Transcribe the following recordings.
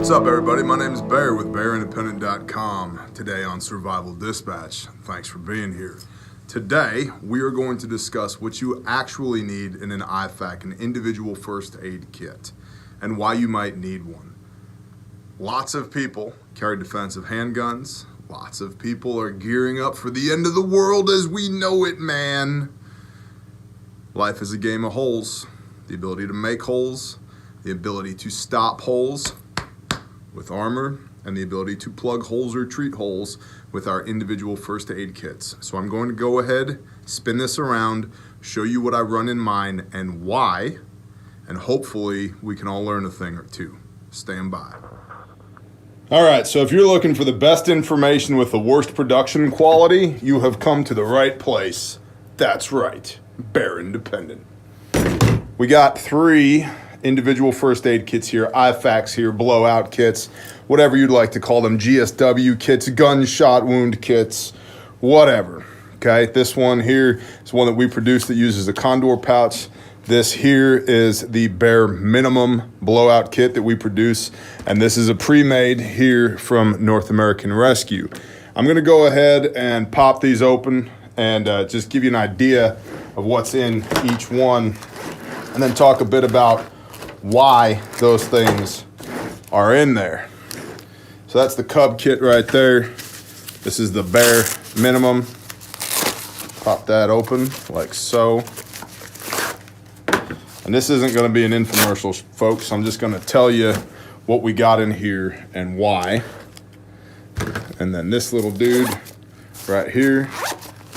What's up, everybody? My name is Bear with BearIndependent.com. Today on Survival Dispatch. Thanks for being here. Today, we are going to discuss what you actually need in an IFAK, an individual first aid kit, and why you might need one. Lots of people carry defensive handguns. Lots of people are gearing up for the end of the world as we know it, man. Life is a game of holes. The ability to make holes, the ability to stop holes with armor, and the ability to plug holes or treat holes with our individual first aid kits. So I'm going to go ahead, spin this around, show you what I run in mine and why, and hopefully we can all learn a thing or two. Stand by. All right, so if you're looking for the best information with the worst production quality, you have come to the right place. That's right, Bear Independent. We got 3 individual first aid kits here, IFAKs here, blowout kits, whatever you'd like to call them, GSW kits, gunshot wound kits, whatever. Okay, this one here is one that we produce that uses a condor pouch. This here is the bare minimum blowout kit that we produce, and this is a pre-made here from North American Rescue. I'm going to go ahead and pop these open and just give you an idea of what's in each one, and then talk a bit about why those things are in there. So that's the Cub kit right there. This is the bare minimum. Pop that open like so. And this isn't going to be an infomercial, folks. I'm just going to tell you what we got in here and why. And then this little dude right here,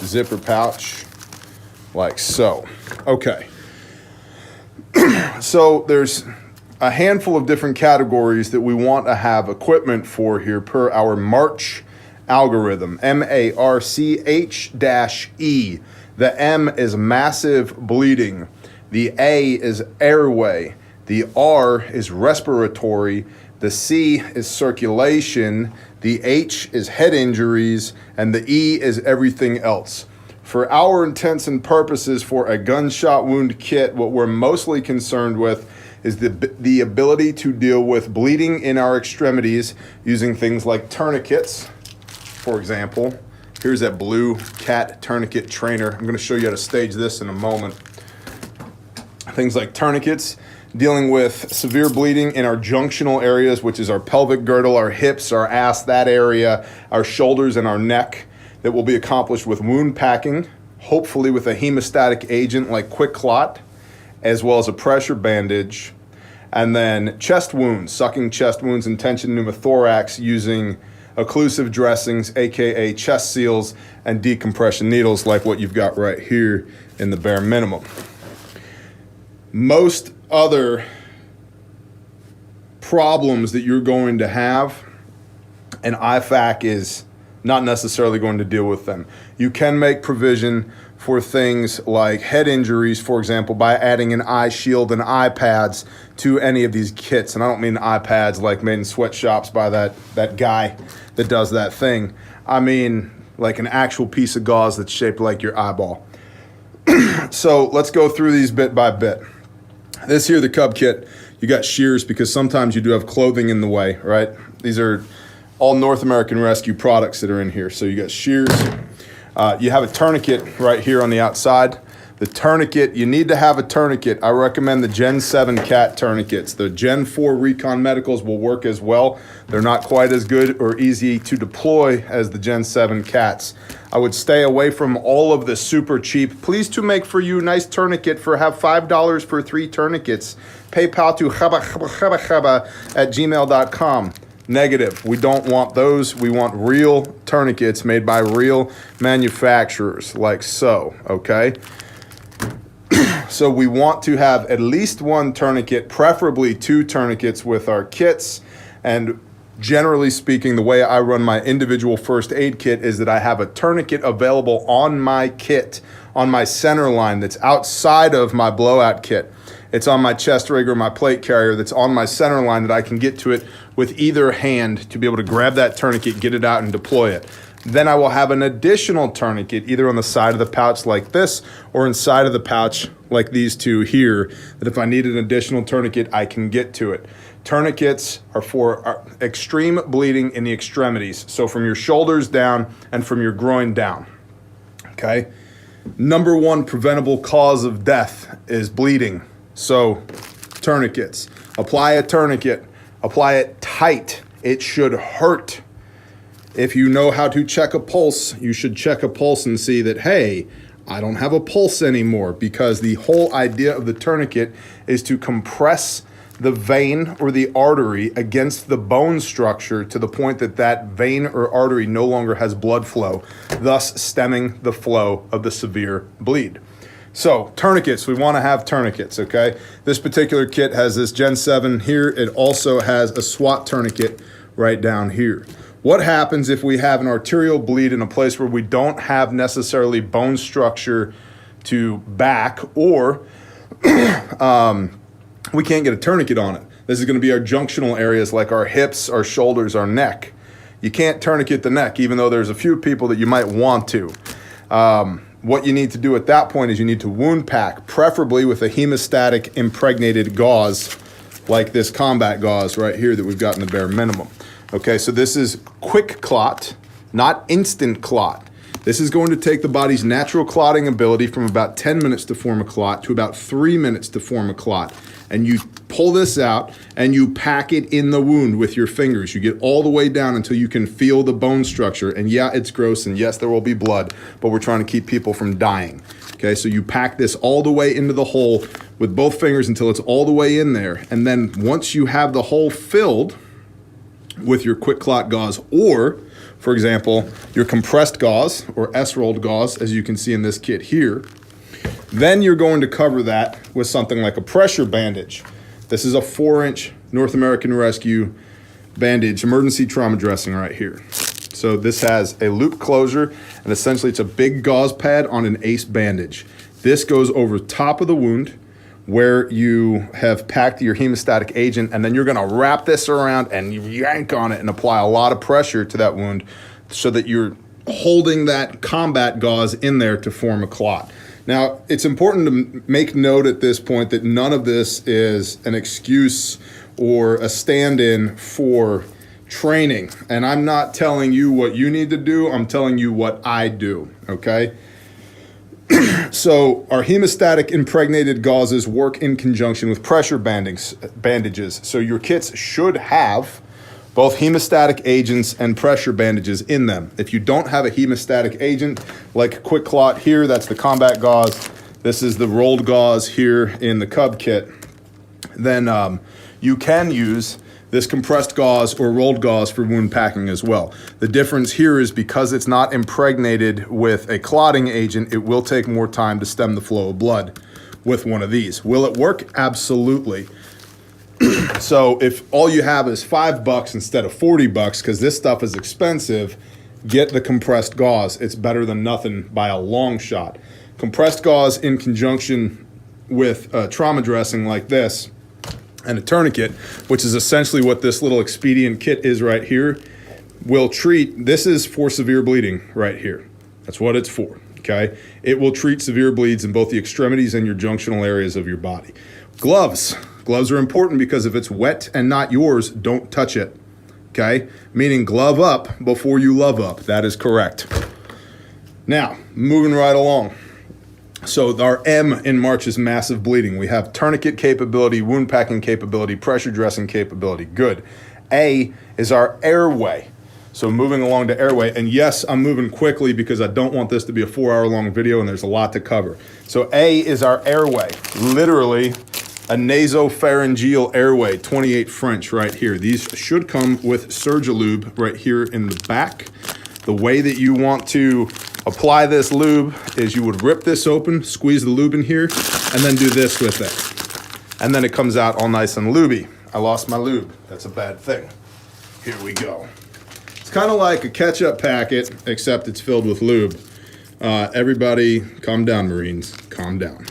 zipper pouch, like so. Okay. So there's a handful of different categories that we want to have equipment for here per our March algorithm, MARCH-E. The M is massive bleeding. The A is airway. The R is respiratory. The C is circulation. The H is head injuries. And the E is everything else. For our intents and purposes for a gunshot wound kit, what we're mostly concerned with is the ability to deal with bleeding in our extremities using things like tourniquets. For example, here's that blue cat tourniquet trainer. I'm going to show you how to stage this in a moment. Things like tourniquets, dealing with severe bleeding in our junctional areas, which is our pelvic girdle, our hips, our ass, that area, our shoulders, and our neck. That will be accomplished with wound packing, hopefully with a hemostatic agent like Quick Clot, as well as a pressure bandage. And then chest wounds, sucking chest wounds and tension pneumothorax using occlusive dressings, aka chest seals, and decompression needles like what you've got right here in the bare minimum. Most other problems that you're going to have, an IFAK is not necessarily going to deal with them. You can make provision for things like head injuries, for example, by adding an eye shield and eye pads to any of these kits. And I don't mean eye pads like made in sweatshops by that guy that does that thing. I mean like an actual piece of gauze that's shaped like your eyeball. So let's go through these bit by bit. This here, the Cub kit, you got shears because sometimes you do have clothing in the way, right? These are all North American Rescue products that are in here. So you got shears. You have a tourniquet right here on the outside. The tourniquet, you need to have a tourniquet. I recommend the Gen 7 cat tourniquets. The Gen 4 Recon Medicals will work as well. They're not quite as good or easy to deploy as the Gen 7 cats. I would stay away from all of the super cheap. Please to make for you nice tourniquet for have $5 for 3 tourniquets. PayPal to @gmail.com. Negative. We don't want those. We want real tourniquets made by real manufacturers, like so, okay? So we want to have at least 1 tourniquet, preferably 2 tourniquets with our kits. And generally speaking, the way I run my individual first aid kit is that I have a tourniquet available on my kit, on my center line that's outside of my blowout kit. It's on my chest rig or my plate carrier that's on my center line that I can get to it with either hand to be able to grab that tourniquet, get it out, and deploy it. Then I will have an additional tourniquet either on the side of the pouch like this or inside of the pouch like these two here, that if I need an additional tourniquet, I can get to it. Tourniquets are for extreme bleeding in the extremities. So from your shoulders down and from your groin down, okay? Number one preventable cause of death is bleeding. So tourniquets. Apply a tourniquet. Apply it tight. It should hurt. If you know how to check a pulse, you should check a pulse and see that, hey, I don't have a pulse anymore, because the whole idea of the tourniquet is to compress the vein or the artery against the bone structure to the point that that vein or artery no longer has blood flow, thus stemming the flow of the severe bleed. So tourniquets, we want to have tourniquets, okay? This particular kit has this Gen 7 here. It also has a SWAT tourniquet right down here. What happens if we have an arterial bleed in a place where we don't have necessarily bone structure to back, or we can't get a tourniquet on it? This is going to be our junctional areas like our hips, our shoulders, our neck. You can't tourniquet the neck, even though there's a few people that you might want to. What you need to do at that point is you need to wound pack, preferably with a hemostatic impregnated gauze like this combat gauze right here that we've got in the bare minimum. Okay, so this is quick clot, not instant clot. This is going to take the body's natural clotting ability from about 10 minutes to form a clot to about 3 minutes to form a clot. And you pull this out and you pack it in the wound with your fingers. You get all the way down until you can feel the bone structure. And yeah, it's gross, and yes, there will be blood, but we're trying to keep people from dying. Okay, so you pack this all the way into the hole with both fingers until it's all the way in there. And then once you have the hole filled with your quick clot gauze, or for example, your compressed gauze or S-rolled gauze, as you can see in this kit here, then you're going to cover that with something like a pressure bandage. This is a 4-inch North American Rescue bandage, emergency trauma dressing right here. So this has a loop closure, and essentially it's a big gauze pad on an ACE bandage. This goes over top of the wound where you have packed your hemostatic agent, and then you're gonna wrap this around and you yank on it and apply a lot of pressure to that wound so that you're holding that combat gauze in there to form a clot. Now, it's important to make note at this point that none of this is an excuse or a stand-in for training. And I'm not telling you what you need to do, I'm telling you what I do, okay? So our hemostatic impregnated gauzes work in conjunction with pressure bandages. So your kits should have both hemostatic agents and pressure bandages in them. If you don't have a hemostatic agent, like quick clot here, that's the combat gauze. This is the rolled gauze here in the Cub kit. Then you can use this compressed gauze or rolled gauze for wound packing as well. The difference here is because it's not impregnated with a clotting agent, it will take more time to stem the flow of blood with one of these. Will it work? Absolutely. So if all you have is $5 instead of $40, because this stuff is expensive, get the compressed gauze. It's better than nothing by a long shot. Compressed gauze in conjunction with a trauma dressing like this and a tourniquet, which is essentially what this little expedient kit is right here, will treat, this is for severe bleeding right here. That's what it's for, okay? It will treat severe bleeds in both the extremities and your junctional areas of your body. Gloves. Gloves are important because if it's wet and not yours, don't touch it, okay? Meaning glove up before you love up. That is correct. Now, moving right along. So our M in March is massive bleeding. We have tourniquet capability, wound packing capability, pressure dressing capability. Good. A is our Airway. So moving along to Airway, and yes, I'm moving quickly because I don't want this to be a 4-hour-long video and there's a lot to cover. So A is our Airway, literally a nasopharyngeal airway, 28 French right here. These should come with Surgilube right here in the back. The way that you want to apply this lube is you would rip this open, squeeze the lube in here, and then do this with it. And then it comes out all nice and lubey. I lost my lube. That's a bad thing. Here we go. It's kind of like a ketchup packet, except it's filled with lube. Everybody, calm down, Marines. Calm down.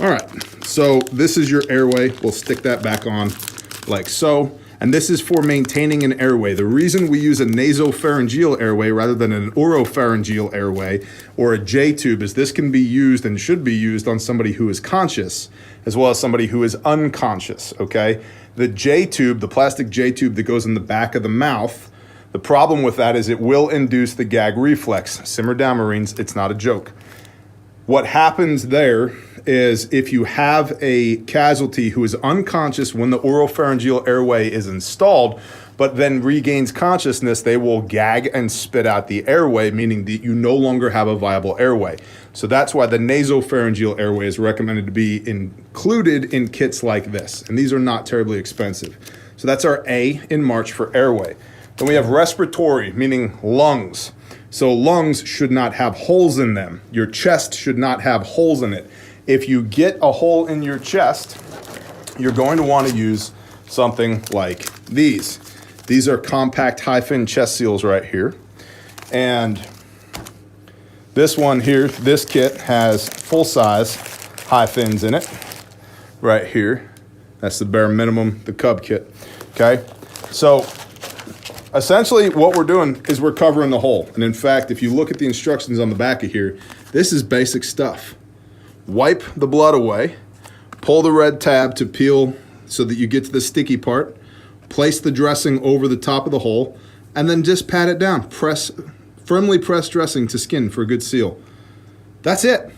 All right, so this is your Airway. We'll stick that back on like so. And this is for maintaining an airway. The reason we use a nasopharyngeal airway rather than an oropharyngeal airway or a J tube is this can be used and should be used on somebody who is conscious as well as somebody who is unconscious, okay? The J tube, the plastic J tube that goes in the back of the mouth, the problem with that is it will induce the gag reflex. Simmer down, Marines, it's not a joke. What happens there is if you have a casualty who is unconscious when the oropharyngeal airway is installed, but then regains consciousness, they will gag and spit out the airway, meaning that you no longer have a viable airway. So that's why the nasopharyngeal airway is recommended to be included in kits like this. And these are not terribly expensive. So that's our A in March for airway. Then we have respiratory, meaning lungs. So lungs should not have holes in them. Your chest should not have holes in it. If you get a hole in your chest, you're going to want to use something like these. These are compact high-fin chest seals right here. And this one here, this kit has full-size high fins in it right here. That's the bare minimum, the Cub kit, okay? So essentially what we're doing is we're covering the hole. And in fact, if you look at the instructions on the back of here, this is basic stuff. Wipe the blood away, pull the red tab to peel so that you get to the sticky part, place the dressing over the top of the hole, and then just pat it down. Firmly press dressing to skin for a good seal. That's it.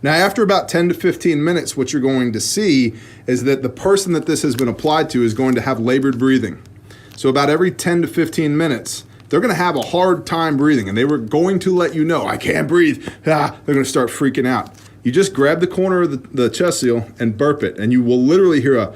Now, after about 10 to 15 minutes, what you're going to see is that the person that this has been applied to is going to have labored breathing. So about every 10 to 15 minutes, they're going to have a hard time breathing, and they were going to let you know, I can't breathe. They're going to start freaking out. You just grab the corner of the chest seal and burp it, and you will literally hear a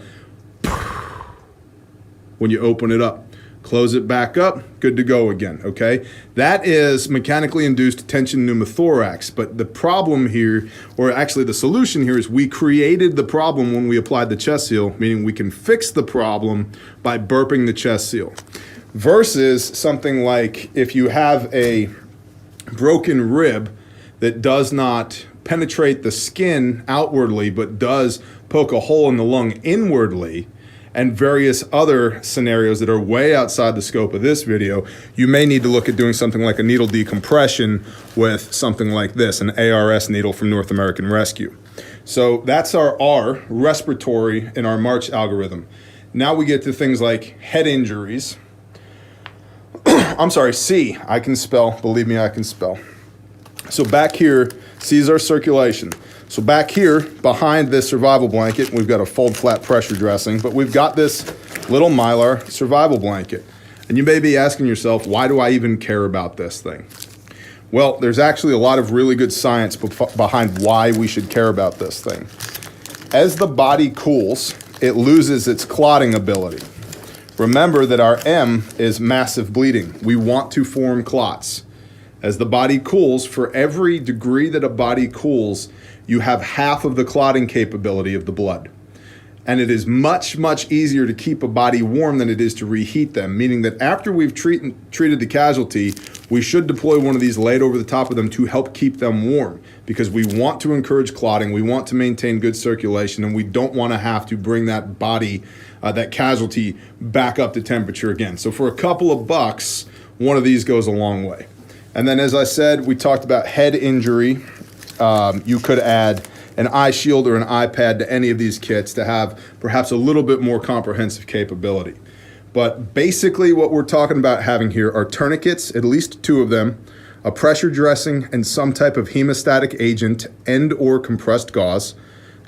when you open it up. Close it back up, good to go again, okay? That is mechanically induced tension pneumothorax, but the problem here, or actually the solution here, is we created the problem when we applied the chest seal, meaning we can fix the problem by burping the chest seal. Versus something like if you have a broken rib that does not penetrate the skin outwardly, but does poke a hole in the lung inwardly, and various other scenarios that are way outside the scope of this video, you may need to look at doing something like a needle decompression with something like this, an ARS needle from North American Rescue. So that's our R, respiratory, in our March algorithm. Now we get to things like head injuries. I'm sorry, C, I can spell, believe me, I can spell. So back here, C is our circulation. So back here, behind this survival blanket, we've got a fold flat pressure dressing, but we've got this little Mylar survival blanket. And you may be asking yourself, why do I even care about this thing? Well, there's actually a lot of really good science behind why we should care about this thing. As the body cools, it loses its clotting ability. Remember that our M is massive bleeding. We want to form clots. As the body cools, for every degree that a body cools, you have half of the clotting capability of the blood. And it is much, much easier to keep a body warm than it is to reheat them, meaning that after we've treated the casualty, we should deploy one of these laid over the top of them to help keep them warm, because we want to encourage clotting, we want to maintain good circulation, and we don't want to have to bring that body, that casualty, back up to temperature again. So for a couple of bucks, one of these goes a long way. And then, as I said, we talked about head injury. You could add an eye shield or an eye pad to any of these kits to have perhaps a little bit more comprehensive capability. But basically what we're talking about having here are tourniquets, at least 2 of them, a pressure dressing and some type of hemostatic agent and or compressed gauze,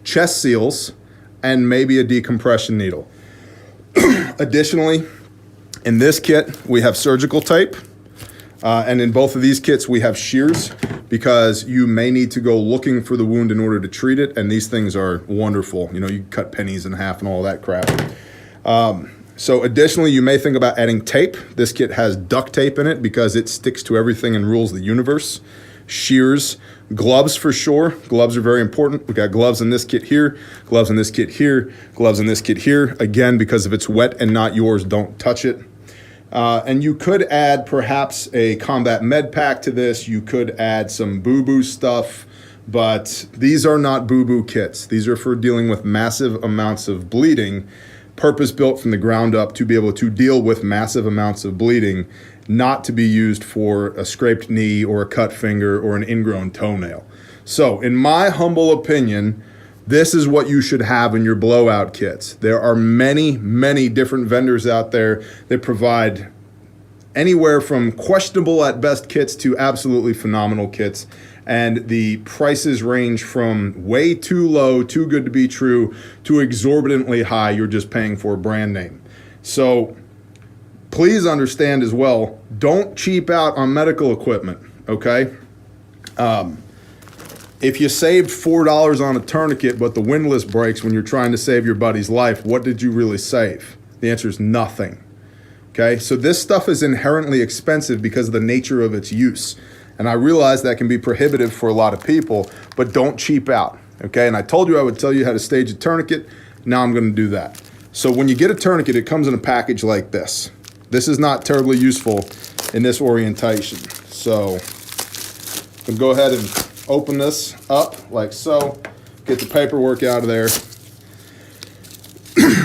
chest seals, and maybe a decompression needle. Additionally, in this kit, we have surgical tape. And in both of these kits, we have shears, because you may need to go looking for the wound in order to treat it. And these things are wonderful. You know, you cut pennies in half and all that crap. So additionally, you may think about adding tape. This kit has duct tape in it because it sticks to everything and rules the universe. Shears, gloves for sure. Gloves are very important. We got gloves in this kit here, gloves in this kit here, gloves in this kit here. Again, because if it's wet and not yours, don't touch it. And you could add perhaps a combat med pack to this. You could add some boo-boo stuff, but these are not boo-boo kits. These are for dealing with massive amounts of bleeding, purpose-built from the ground up to be able to deal with massive amounts of bleeding, not to be used for a scraped knee or a cut finger or an ingrown toenail. So in my humble opinion, this is what you should have in your blowout kits. There are many, many different vendors out there that provide anywhere from questionable at best kits to absolutely phenomenal kits. And the prices range from way too low, too good to be true, to exorbitantly high. You're just paying for a brand name. So please understand as well, don't cheap out on medical equipment, okay? If you saved $4 on a tourniquet, but the windlass breaks when you're trying to save your buddy's life, what did you really save? The answer is nothing. Okay, so this stuff is inherently expensive because of the nature of its use. And I realize that can be prohibitive for a lot of people, but don't cheap out. Okay, and I told you I would tell you how to stage a tourniquet. Now I'm going to do that. So when you get a tourniquet, it comes in a package like this. This is not terribly useful in this orientation. So we'll go ahead and open this up like so, get the paperwork out of there.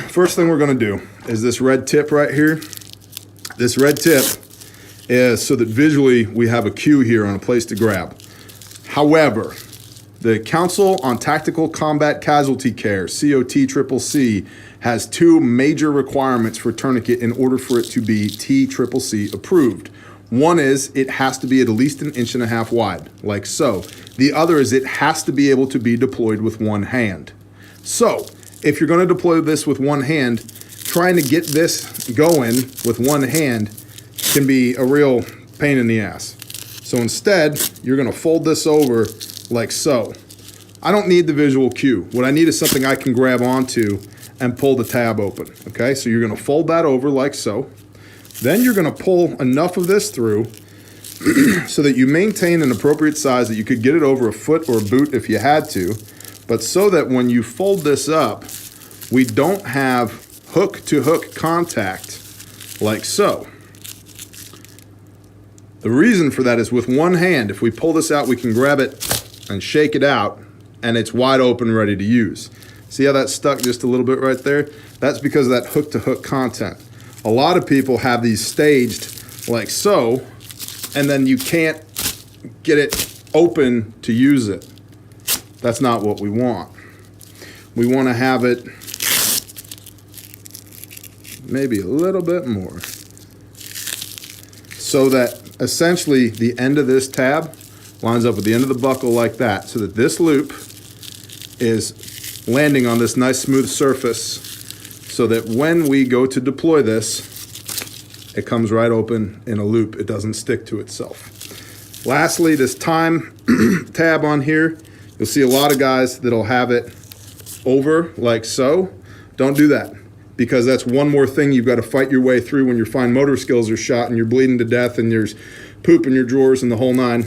First thing we're going to do is this red tip right here. This red tip is so that visually we have a cue here on a place to grab. However, the Council on Tactical Combat Casualty Care, COTCCC, has two major requirements for tourniquet in order for it to be TCCC approved. One is it has to be at least 1.5 inches wide, like so. The other is it has to be able to be deployed with one hand. So, if you're going to deploy this with one hand, trying to get this going with one hand can be a real pain in the ass. So instead, you're going to fold this over like so. I don't need the visual cue. What I need is something I can grab onto and pull the tab open. Okay, so you're going to fold that over like so. Then you're going to pull enough of this through so that you maintain an appropriate size that you could get it over a foot or a boot if you had to, but so that when you fold this up, we don't have hook-to-hook contact like so. The reason for that is with one hand, if we pull this out, we can grab it and shake it out, and it's wide open, ready to use. See how that's stuck just a little bit right there? That's because of that hook-to-hook content. A lot of people have these staged like so, and then you can't get it open to use it. That's not what we want. We want to have it maybe a little bit more, so that essentially the end of this tab lines up with the end of the buckle like that, so that this loop is landing on this nice smooth surface, so that when we go to deploy this, it comes right open in a loop. It doesn't stick to itself. Lastly, this time tab on here, you'll see a lot of guys that'll have it over like so. Don't do that, because that's one more thing you've got to fight your way through when your fine motor skills are shot and you're bleeding to death and there's poop in your drawers and the whole nine.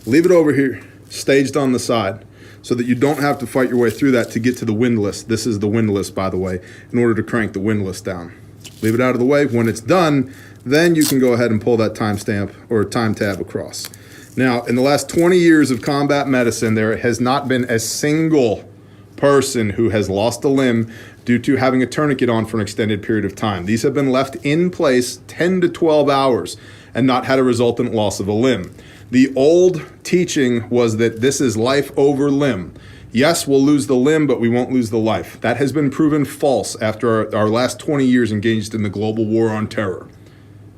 Leave it over here, staged on the side, so that you don't have to fight your way through that to get to the windlass. This is the windlass, by the way, in order to crank the windlass down. Leave it out of the way. When it's done, then you can go ahead and pull that timestamp or time tab across. Now, in the last 20 years of combat medicine, there has not been a single person who has lost a limb due to having a tourniquet on for an extended period of time. These have been left in place 10 to 12 hours and not had a resultant loss of a limb. The old teaching was that this is life over limb. Yes, we'll lose the limb, but we won't lose the life. That has been proven false after our last 20 years engaged in the global war on terror.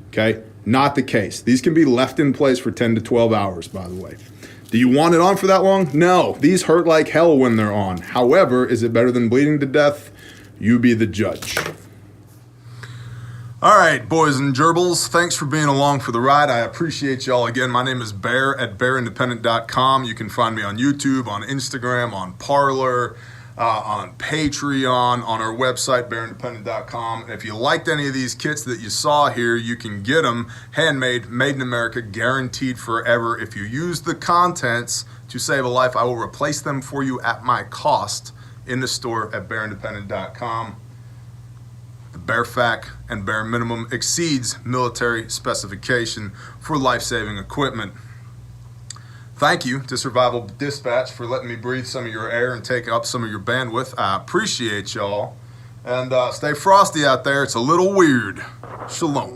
Okay? Not the case. These can be left in place for 10 to 12 hours, by the way. Do you want it on for that long? No. These hurt like hell when they're on. However, is it better than bleeding to death? You be the judge. All right, boys and gerbils, thanks for being along for the ride. I appreciate y'all. Again, my name is Bear at bearindependent.com. You can find me on YouTube, on Instagram, on Parler, on Patreon, on our website, bearindependent.com. And if you liked any of these kits that you saw here, you can get them handmade, made in America, guaranteed forever. If you use the contents to save a life, I will replace them for you at my cost in the store at bearindependent.com. The BEARFAK and bare minimum exceeds military specification for life-saving equipment. Thank you to Survival Dispatch for letting me breathe some of your air and take up some of your bandwidth. I appreciate y'all. And stay frosty out there. It's a little weird. Shalom.